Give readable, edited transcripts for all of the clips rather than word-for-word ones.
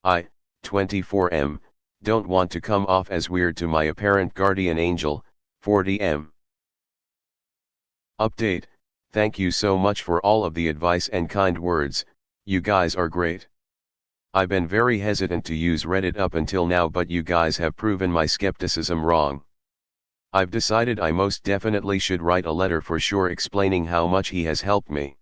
I, 24M, don't want to come off as weird to my apparent guardian angel, 40M. Update: thank you so much for all of the advice and kind words, you guys are great. I've been very hesitant to use Reddit up until now, but you guys have proven my skepticism wrong. I've decided I most definitely should write a letter for sure explaining how much he has helped me.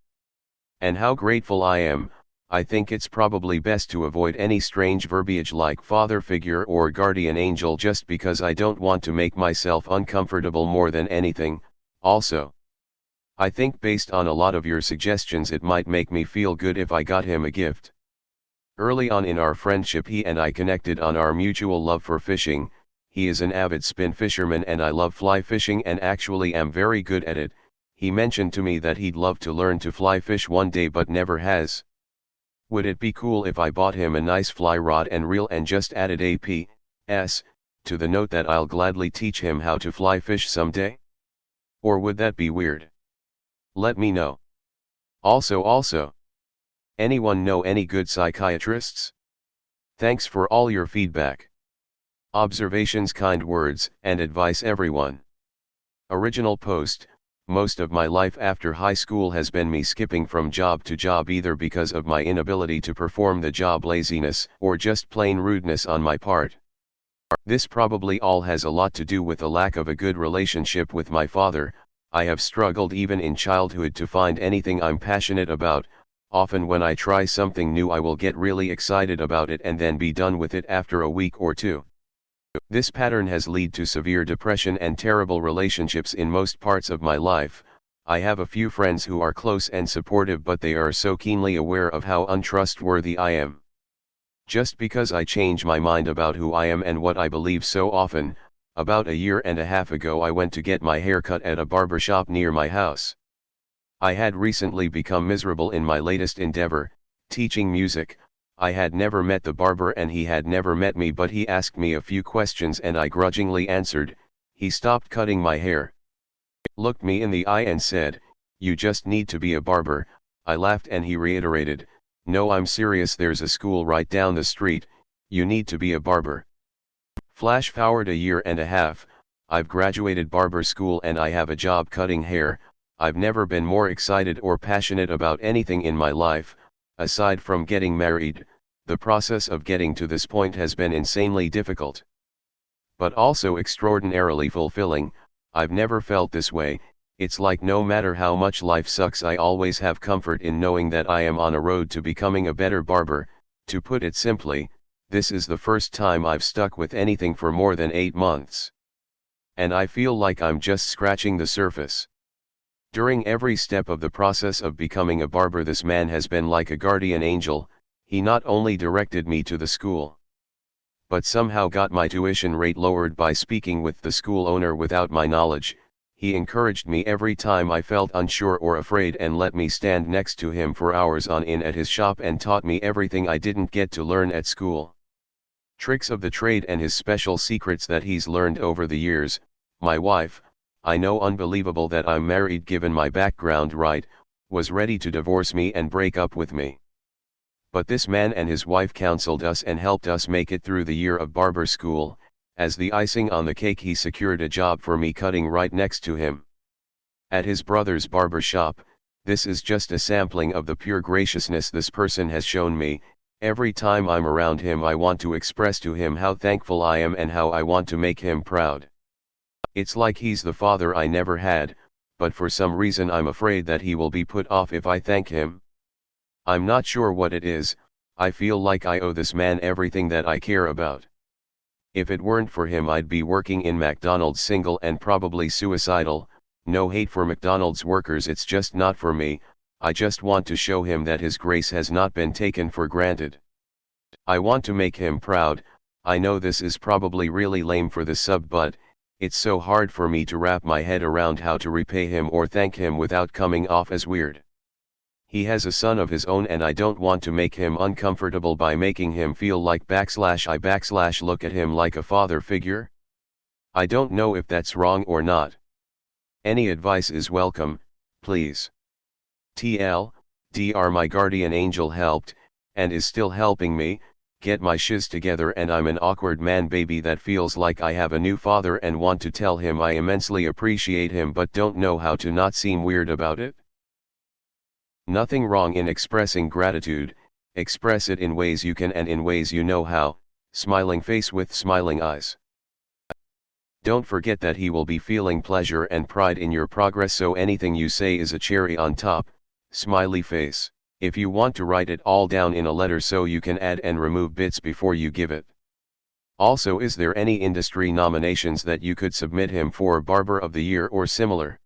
And how grateful I am. I think it's probably best to avoid any strange verbiage like father figure or guardian angel just because I don't want to make myself uncomfortable more than anything. Also, I think based on a lot of your suggestions it might make me feel good if I got him a gift. Early on in our friendship he and I connected on our mutual love for fishing. He is an avid spin fisherman and I love fly fishing and actually am very good at it. He mentioned to me that he'd love to learn to fly fish one day but never has. Would it be cool if I bought him a nice fly rod and reel and just added a P.S. to the note that I'll gladly teach him how to fly fish someday? Or would that be weird? Let me know. Also, anyone know any good psychiatrists? Thanks for all your feedback, observations, kind words, and advice everyone. Original post: most of my life after high school has been me skipping from job to job either because of my inability to perform the job, laziness, or just plain rudeness on my part. This probably all has a lot to do with a lack of a good relationship with my father. I have struggled even in childhood to find anything I'm passionate about. Often when I try something new I will get really excited about it and then be done with it after a week or two. This pattern has led to severe depression and terrible relationships in most parts of my life. I have a few friends who are close and supportive, but they are so keenly aware of how untrustworthy I am. Just because I change my mind about who I am and what I believe so often. About a year and a half ago I went to get my hair cut at a barber shop near my house. I had recently become miserable in my latest endeavor, teaching music. I had never met the barber and he had never met me, but he asked me a few questions and I grudgingly answered. He stopped cutting my hair, looked me in the eye and said, "You just need to be a barber." I laughed and he reiterated, "No, I'm serious, there's a school right down the street, you need to be a barber." Flash forward a year and a half, I've graduated barber school and I have a job cutting hair. I've never been more excited or passionate about anything in my life. Aside from getting married, the process of getting to this point has been insanely difficult, but also extraordinarily fulfilling. I've never felt this way. It's like no matter how much life sucks, I always have comfort in knowing that I am on a road to becoming a better barber. To put it simply, this is the first time I've stuck with anything for more than 8 months. And I feel like I'm just scratching the surface. During every step of the process of becoming a barber, this man has been like a guardian angel. He not only directed me to the school, but somehow got my tuition rate lowered by speaking with the school owner without my knowledge. He encouraged me every time I felt unsure or afraid and let me stand next to him for hours on end at his shop and taught me everything I didn't get to learn at school. Tricks of the trade and his special secrets that he's learned over the years. My wife, I know, unbelievable that I'm married given my background, right, was ready to divorce me and break up with me. But this man and his wife counseled us and helped us make it through the year of barber school. As the icing on the cake, he secured a job for me cutting right next to him at his brother's barber shop. This is just a sampling of the pure graciousness this person has shown me. Every time I'm around him I want to express to him how thankful I am and how I want to make him proud. It's like he's the father I never had, but for some reason I'm afraid that he will be put off if I thank him. I'm not sure what it is. I feel like I owe this man everything that I care about. If it weren't for him I'd be working in McDonald's, single and probably suicidal. No hate for McDonald's workers, it's just not for me. I just want to show him that his grace has not been taken for granted. I want to make him proud. I know this is probably really lame for the sub, but it's so hard for me to wrap my head around how to repay him or thank him without coming off as weird. He has a son of his own and I don't want to make him uncomfortable by making him feel like I look at him like a father figure. I don't know if that's wrong or not. Any advice is welcome, please. TL, Dr. My guardian angel helped, and is still helping me. get my shiz together and I'm an awkward man baby that feels like I have a new father and want to tell him I immensely appreciate him but don't know how to not seem weird about it. Nothing wrong in expressing gratitude, express it in ways you can and in ways you know how, smiling face with smiling eyes. Don't forget that he will be feeling pleasure and pride in your progress, so anything you say is a cherry on top, smiley face. If you want to write it all down in a letter so you can add and remove bits before you give it. Also, is there any industry nominations that you could submit him for Barber of the Year or similar?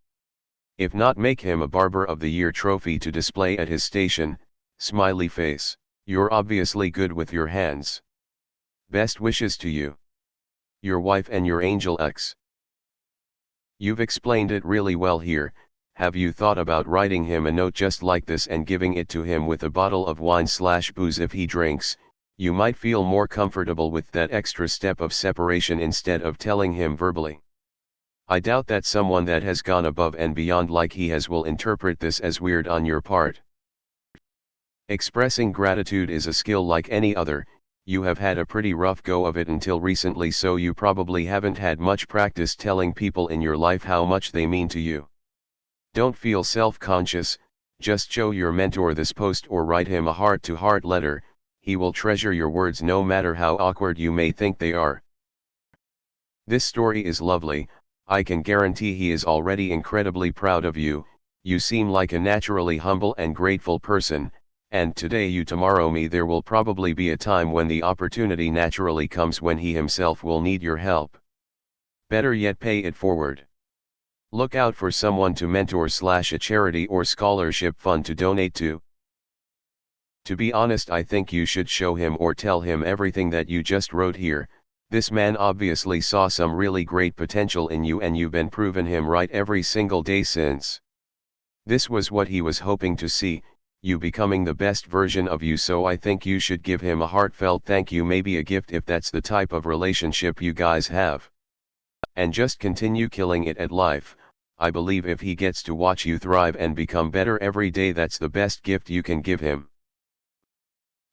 If not, make him a Barber of the Year trophy to display at his station, smiley face. You're obviously good with your hands. Best wishes to you, your wife and your angel X. You've explained it really well here. Have you thought about writing him a note just like this and giving it to him with a bottle of wine/booze if he drinks? You might feel more comfortable with that extra step of separation instead of telling him verbally. I doubt that someone that has gone above and beyond like he has will interpret this as weird on your part. Expressing gratitude is a skill like any other. You have had a pretty rough go of it until recently, so you probably haven't had much practice telling people in your life how much they mean to you. Don't feel self-conscious, just show your mentor this post or write him a heart-to-heart letter. He will treasure your words no matter how awkward you may think they are. This story is lovely. I can guarantee he is already incredibly proud of you. You seem like a naturally humble and grateful person, and today you tomorrow me. There will probably be a time when the opportunity naturally comes when he himself will need your help. Better yet, pay it forward. Look out for someone to mentor / a charity or scholarship fund to donate to. To be honest, I think you should show him or tell him everything that you just wrote here. This man obviously saw some really great potential in you and you've been proven him right every single day since. This was what he was hoping to see, you becoming the best version of you, so I think you should give him a heartfelt thank you, maybe a gift if that's the type of relationship you guys have. And just continue killing it at life. I believe if he gets to watch you thrive and become better every day, that's the best gift you can give him.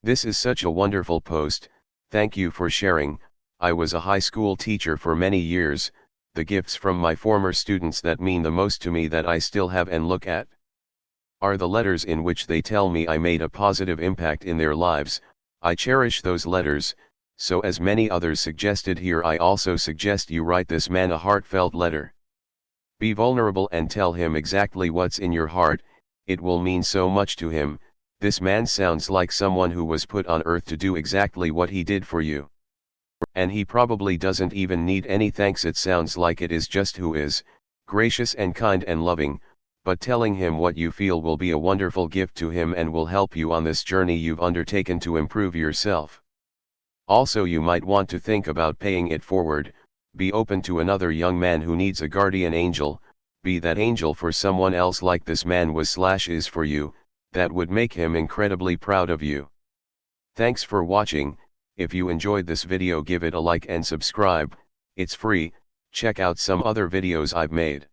This is such a wonderful post. Thank you for sharing. I was a high school teacher for many years. The gifts from my former students that mean the most to me that I still have and look at are the letters in which they tell me I made a positive impact in their lives. I cherish those letters, so as many others suggested here, I also suggest you write this man a heartfelt letter. Be vulnerable and tell him exactly what's in your heart. It will mean so much to him. This man sounds like someone who was put on earth to do exactly what he did for you. And he probably doesn't even need any thanks. It sounds like it is just who is gracious and kind and loving. But telling him what you feel will be a wonderful gift to him and will help you on this journey you've undertaken to improve yourself. Also, you might want to think about paying it forward. Be open to another young man who needs a guardian angel. Be that angel for someone else like this man was / is for you. That would make him incredibly proud of you. Thanks for watching. If you enjoyed this video, give it a like and subscribe. It's free. Check out some other videos I've made.